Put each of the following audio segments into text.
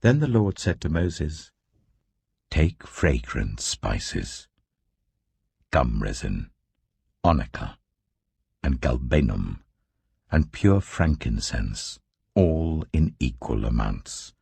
Then the Lord said to Moses, "Take fragrant spices, gum resin, onycha, and galbanum, and pure frankincense, all in equal amounts,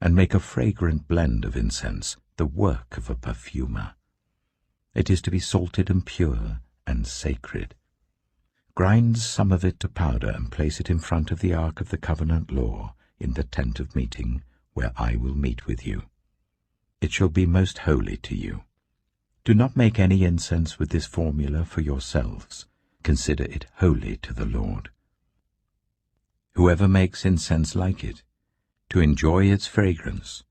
and make a fragrant blend of incense, the work of a perfumer. It is to be salted and pure and sacred. Grind some of it to powder and place it in front of the ark of the covenant law in the tent of meeting, where I will meet with you. It shall be most holy to you. Do not make any incense with this formula for yourselves. Consider it holy to the Lord. Whoever makes incense like it, to enjoy its fragrance,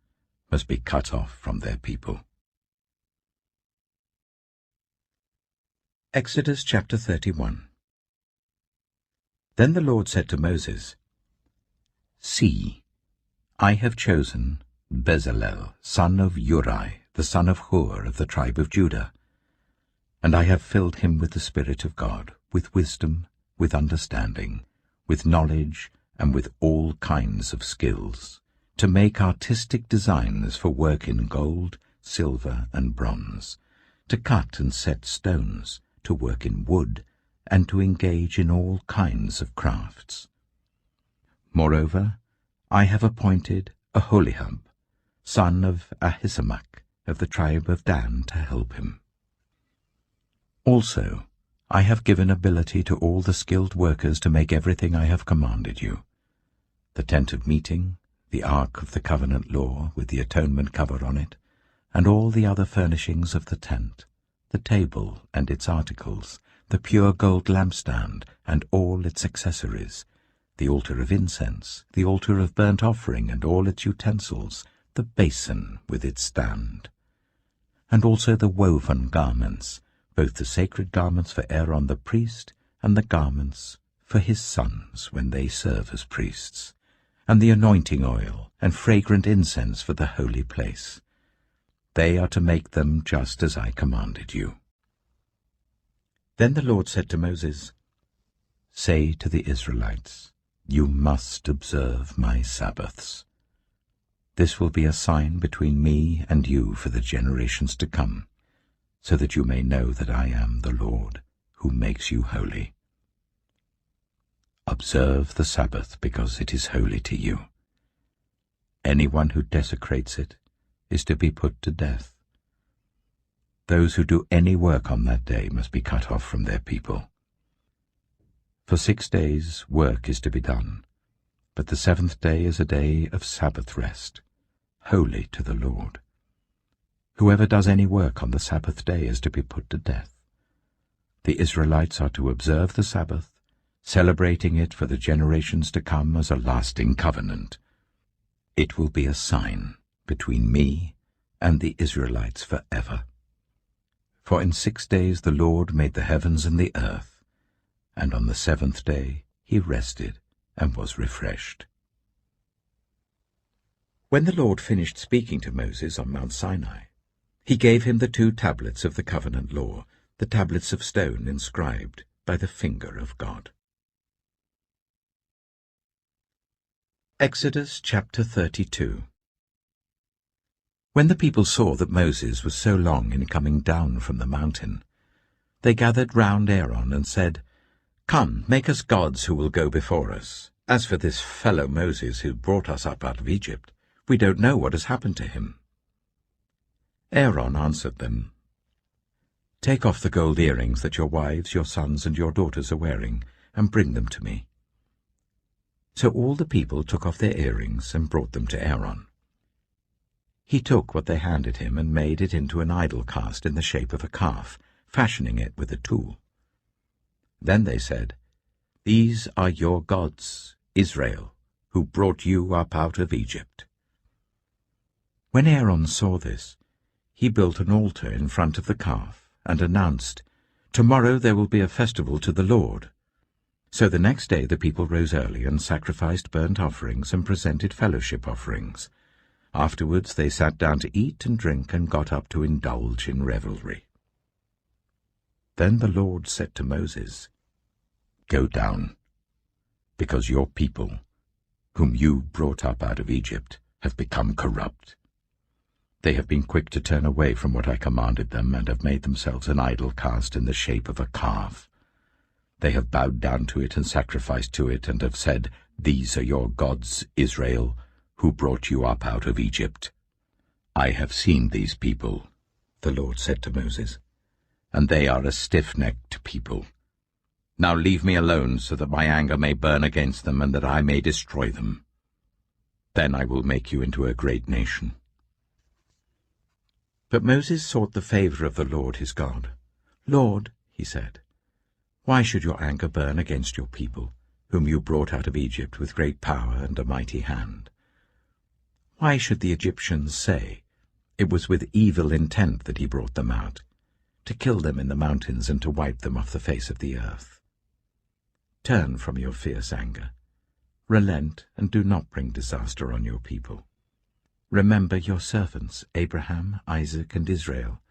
must be cut off from their people." Exodus chapter 31. Then the Lord said to Moses, "See, I have chosen Bezalel, son of Uri, the son of Hur of the tribe of Judah, and I have filled him with the Spirit of God, with wisdom, with understanding, with knowledge, and with all kinds of skills, to make artistic designs for work in gold, silver, and bronze, to cut and set stones, to work in wood, and to engage in all kinds of crafts. Moreover, I have appointed Aholiab, son of Ahisamach, of the tribe of Dan, to help him. Also, I have given ability to all the skilled workers to make everything I have commanded you: the tent of meeting, the ark of the covenant law with the atonement cover on it, and all the other furnishings of the tent, the table and its articles, the pure gold lampstand and all its accessories, the altar of incense, the altar of burnt offering and all its utensils, the basin with its stand, and also the woven garments, both the sacred garments for Aaron the priest and the garments for his sons when they serve as priests, and the anointing oil and fragrant incense for the holy place. They are to make them just as I commanded you." Then the Lord said to Moses, "Say to the Israelites, you must observe my Sabbaths. This will be a sign between me and you for the generations to come, so that you may know that I am the Lord, who makes you holy. Observe the Sabbath, because it is holy to you. Anyone who desecrates it is to be put to death. Those who do any work on that day must be cut off from their people. For 6 days work is to be done, but the 7th day is a day of Sabbath rest, holy to the Lord. Whoever does any work on the Sabbath day is to be put to death. The Israelites are to observe the Sabbath, celebrating it for the generations to come as a lasting covenant. It will be a sign between me and the Israelites forever. For in 6 days the Lord made the heavens and the earth, and on the 7th day he rested and was refreshed." When the Lord finished speaking to Moses on Mount Sinai, he gave him the 2 tablets of the covenant law, the tablets of stone inscribed by the finger of God. Exodus chapter 32. When the people saw that Moses was so long in coming down from the mountain, they gathered round Aaron and said, "Come, make us gods who will go before us. As for this fellow Moses who brought us up out of Egypt, we don't know what has happened to him." Aaron answered them, "Take off the gold earrings that your wives, your sons, and your daughters are wearing, and bring them to me." So all the people took off their earrings and brought them to Aaron. He took what they handed him and made it into an idol cast in the shape of a calf, fashioning it with a tool. Then they said, "These are your gods, Israel, who brought you up out of Egypt." When Aaron saw this, he built an altar in front of the calf and announced, "Tomorrow there will be a festival to the Lord." So the next day the people rose early and sacrificed burnt offerings and presented fellowship offerings. Afterwards they sat down to eat and drink and got up to indulge in revelry. Then the Lord said to Moses, "Go down, because your people, whom you brought up out of Egypt, have become corrupt. They have been quick to turn away from what I commanded them, and have made themselves an idol cast in the shape of a calf. They have bowed down to it and sacrificed to it, and have said, 'These are your gods, Israel, who brought you up out of Egypt.' I have seen these people," the Lord said to Moses, "and they are a stiff-necked people. Now leave me alone, so that my anger may burn against them, and that I may destroy them. Then I will make you into a great nation." But Moses sought the favor of the Lord his God. "Lord," he said, "why should your anger burn against your people, whom you brought out of Egypt with great power and a mighty hand? Why should the Egyptians say, 'It was with evil intent that he brought them out, to kill them in the mountains and to wipe them off the face of the earth'? Turn from your fierce anger. Relent and do not bring disaster on your people. Remember your servants, Abraham, Isaac, and Israel,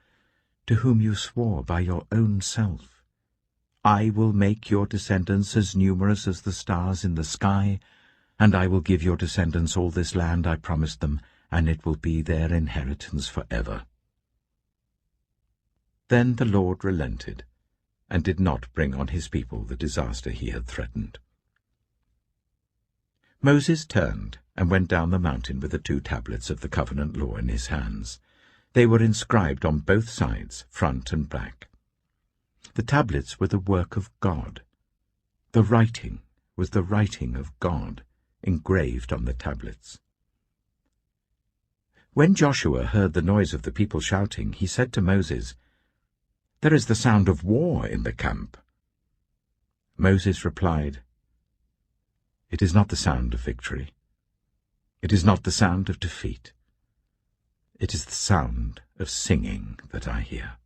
to whom you swore by your own self, 'I will make your descendants as numerous as the stars in the sky, and I will give your descendants all this land I promised them, and it will be their inheritance forever.'" Then the Lord relented, and did not bring on his people the disaster he had threatened. Moses turned and went down the mountain with the 2 tablets of the covenant law in his hands. They were inscribed on both sides, front and back. The tablets were the work of God. The writing was the writing of God, engraved on the tablets. When Joshua heard the noise of the people shouting, he said to Moses, "There is the sound of war in the camp." Moses replied, "It is not the sound of victory. It is not the sound of defeat. It is the sound of singing that I hear."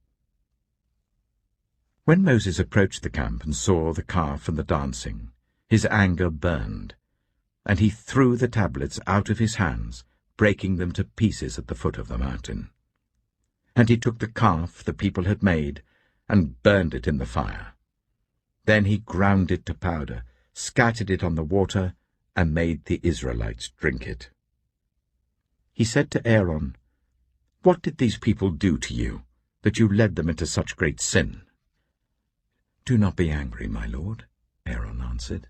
When Moses approached the camp and saw the calf and the dancing, his anger burned, and he threw the tablets out of his hands, breaking them to pieces at the foot of the mountain. And he took the calf the people had made and burned it in the fire. Then he ground it to powder, scattered it on the water, and made the Israelites drink it. He said to Aaron, "What did these people do to you, that you led them into such great sin?" "Do not be angry, my lord," Aaron answered.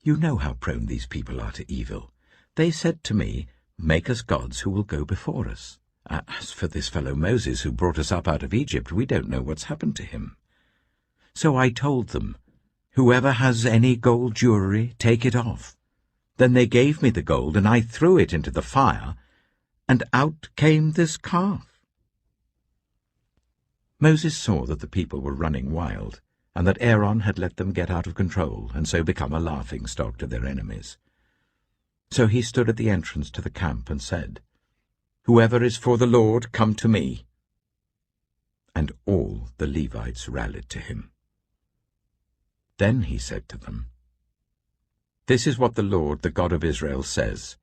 "You know how prone these people are to evil. They said to me, 'Make us gods who will go before us.' As for this fellow Moses who brought us up out of Egypt, we don't know what's happened to him. So I told them, 'Whoever has any gold jewelry, take it off.' Then they gave me the gold, and I threw it into the fire, and out came this calf." Moses saw that the people were running wild, and that Aaron had let them get out of control, and so become a laughing-stock to their enemies. So he stood at the entrance to the camp and said, "Whoever is for the Lord, come to me." And all the Levites rallied to him. Then he said to them, "This is what the Lord, the God of Israel, says.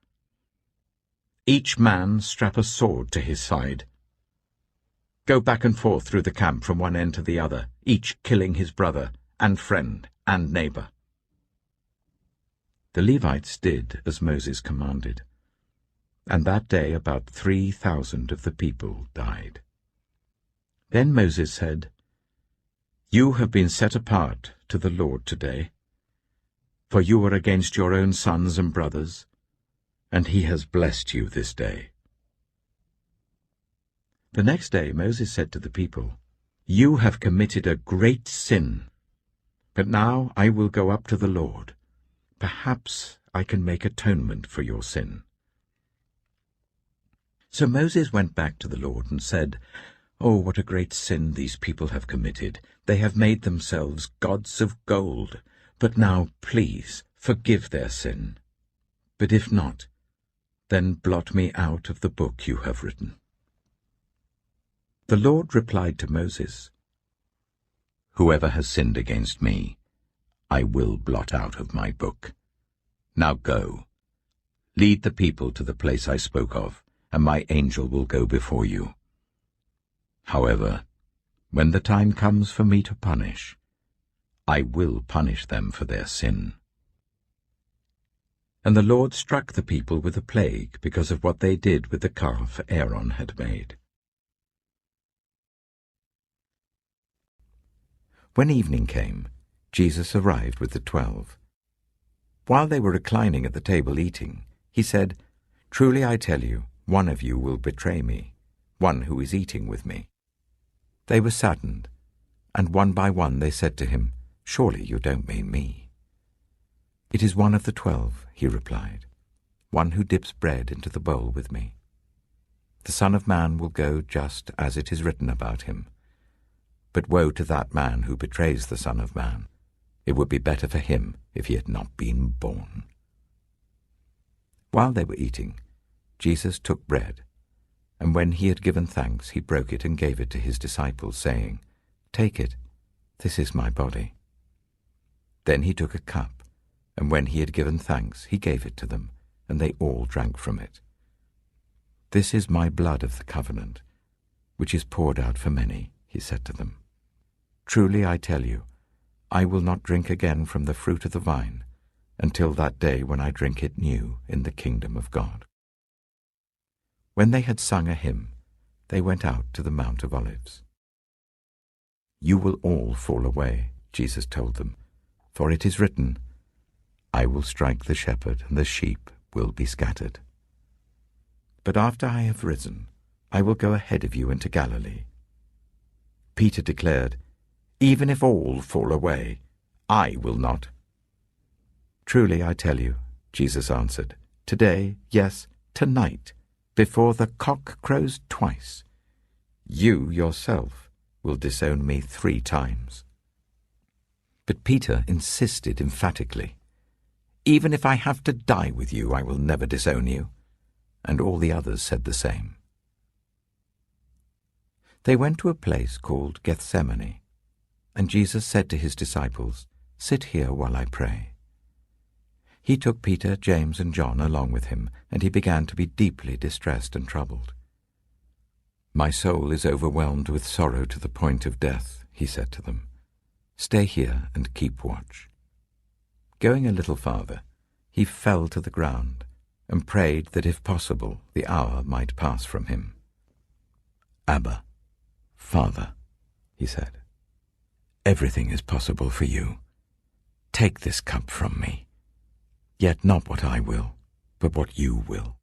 Each man strap a sword to his side. Go back and forth through the camp from one end to the other, each killing his brother and friend and neighbor." The Levites did as Moses commanded, and that day about 3,000 of the people died. Then Moses said, "You have been set apart to the Lord today, for you were against your own sons and brothers, and he has blessed you this day." The next day Moses said to the people, "You have committed a great sin, but now I will go up to the Lord. Perhaps I can make atonement for your sin." So Moses went back to the Lord and said, "Oh, what a great sin these people have committed! They have made themselves gods of gold. But now, please, forgive their sin. But if not, then blot me out of the book you have written." The Lord replied to Moses, "Whoever has sinned against me, I will blot out of my book. Now go, lead the people to the place I spoke of, and my angel will go before you. However, when the time comes for me to punish, I will punish them for their sin." And the Lord struck the people with a plague because of what they did with the calf Aaron had made. When evening came, Jesus arrived with the 12. While they were reclining at the table eating, he said, "Truly I tell you, one of you will betray me, one who is eating with me." They were saddened, and one by one they said to him, "Surely you don't mean me." "It is one of the 12, he replied, "one who dips bread into the bowl with me. The Son of Man will go just as it is written about him. But woe to that man who betrays the Son of Man. It would be better for him if he had not been born." While they were eating, Jesus took bread, and when he had given thanks, he broke it and gave it to his disciples, saying, "Take it, this is my body." Then he took a cup, and when he had given thanks, he gave it to them, and they all drank from it. "This is my blood of the covenant, which is poured out for many," he said to them. "Truly I tell you, I will not drink again from the fruit of the vine until that day when I drink it new in the kingdom of God." When they had sung a hymn, they went out to the Mount of Olives. "You will all fall away," Jesus told them, "for it is written, 'I will strike the shepherd, and the sheep will be scattered.' But after I have risen, I will go ahead of you into Galilee." Peter declared, "Even if all fall away, I will not." "Truly I tell you," Jesus answered, "today, yes, tonight, before the cock crows twice, you yourself will disown me 3 times. But Peter insisted emphatically, "Even if I have to die with you, I will never disown you." And all the others said the same. They went to a place called Gethsemane, and Jesus said to his disciples, "Sit here while I pray." He took Peter, James, and John along with him, and he began to be deeply distressed and troubled. "My soul is overwhelmed with sorrow to the point of death," he said to them. "Stay here and keep watch." Going a little farther, he fell to the ground and prayed that if possible the hour might pass from him. "Abba, Father," he said, "everything is possible for you. Take this cup from me. Yet not what I will, but what you will."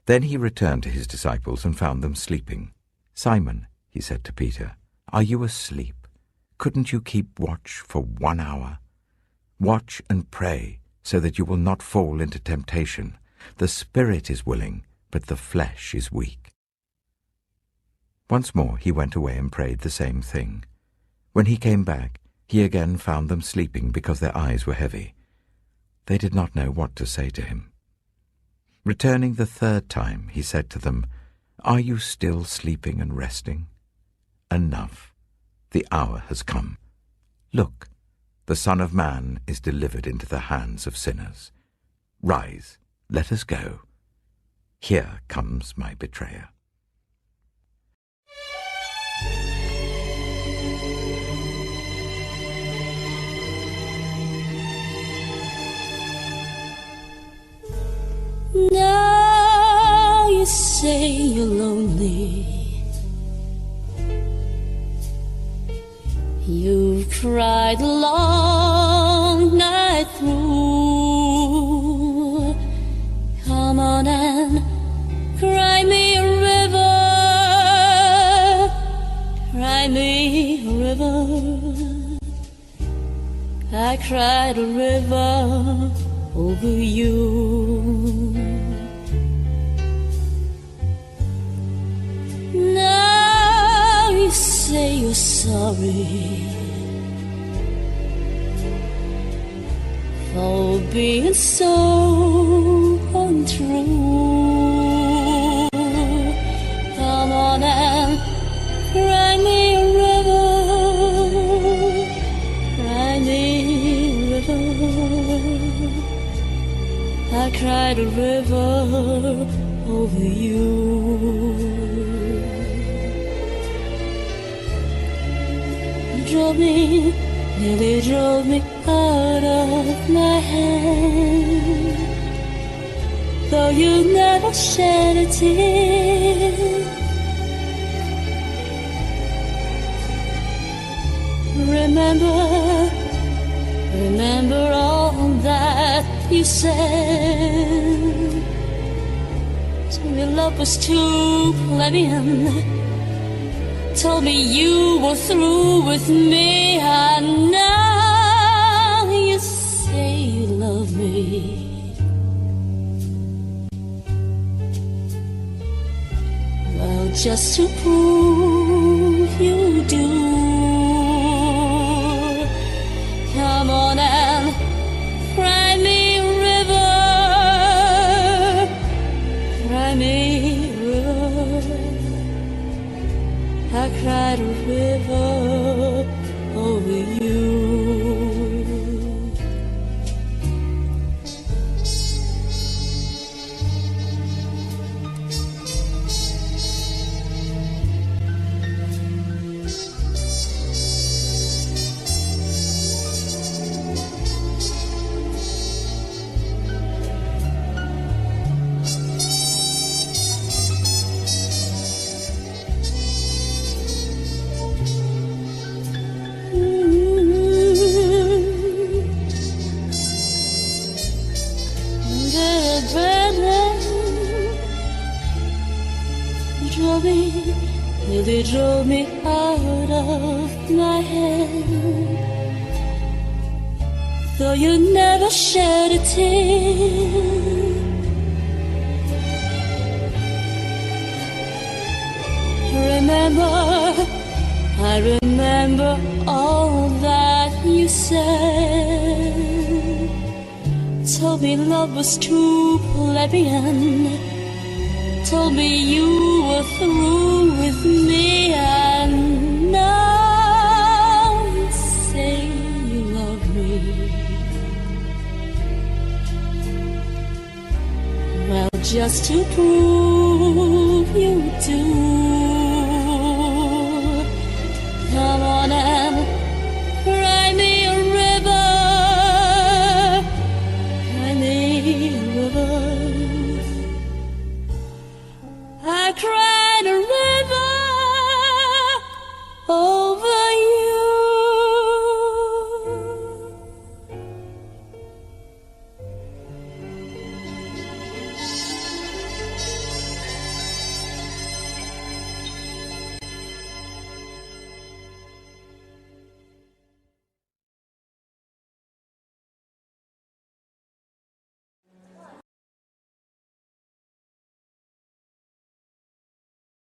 Then he returned to his disciples and found them sleeping. "Simon," he said to Peter, "are you asleep? Couldn't you keep watch for 1 hour? Watch and pray, so that you will not fall into temptation. The spirit is willing, but the flesh is weak." Once more he went away and prayed the same thing. When he came back, he again found them sleeping because their eyes were heavy. They did not know what to say to him. Returning the 3rd time, he said to them, "Are you still sleeping and resting? Enough. The hour has come. Look, the Son of Man is delivered into the hands of sinners. Rise, let us go. Here comes my betrayer." Now you say you're lonely. You've cried a long night through. Come on and cry me a river. Cry me a river. I cried a river over you. Now you say you're sorry for being so untrue. Come on and cry me a river. Cry me a river. I cried a river over you. Draw me nearly drove me out of my hand. Though you never shed a tear, remember all that you said. Your love was too plebeian. Told me you were through with me, and now you say you love me. Well, just to prove you do, come on and cry me river, cry me river. I cried a river over you. They drove me out of my head. Though you never shed a tear, I remember all that you said. Told me love was too plebeian. Told me you were through with me, and now you say you love me. Well, just to prove you do,